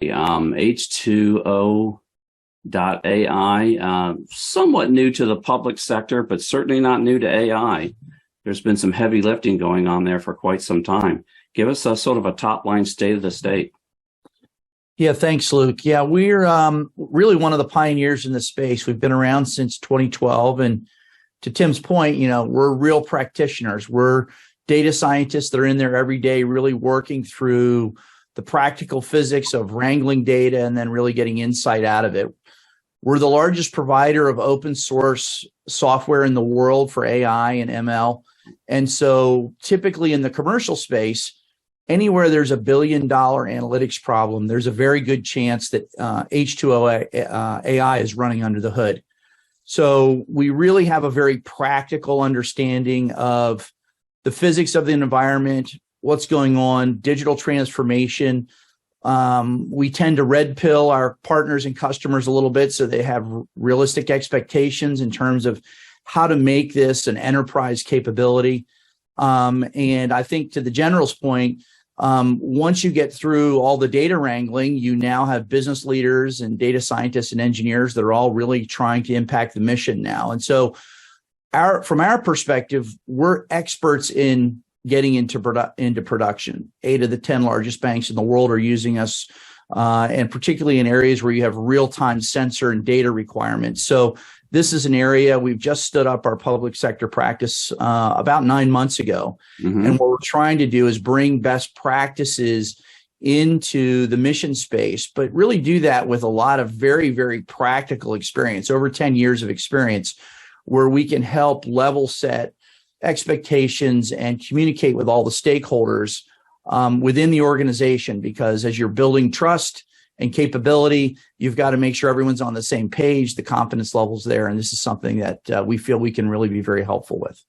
H20 AI, somewhat new to the public sector, but certainly not new to AI. There's been some heavy lifting going on there for quite some time. Give us a sort of a top line state of the state. Yeah, thanks, Luke. Yeah, we're really one of the pioneers in this space. We've been around since 2012. And to Tim's point, we're real practitioners. We're data scientists that are in there every day, really working through the practical physics of wrangling data and then really getting insight out of it. We're the largest provider of open source software in the world for AI and ML. And so typically in the commercial space, anywhere there's $1 billion analytics problem, there's a very good chance that H20 AI is running under the hood. So we really have a very practical understanding of the physics of the environment, what's going on, digital transformation. We tend to red pill our partners and customers a little bit so they have realistic expectations in terms of how to make this an enterprise capability. And I think to the general's point, once you get through all the data wrangling, you now have business leaders and data scientists and engineers that are all really trying to impact the mission now. And so from our perspective, we're experts in getting into production. 8 of the 10 largest banks in the world are using us, and particularly in areas where you have real-time sensor and data requirements. So this is an area we've just stood up our public sector practice about 9 months ago. Mm-hmm. And what we're trying to do is bring best practices into the mission space, but really do that with a lot of very, very practical experience, over 10 years of experience, where we can help level set expectations and communicate with all the stakeholders within the organization. Because as you're building trust and capability, you've got to make sure everyone's on the same page, the confidence levels there. And this is something that we feel we can really be very helpful with.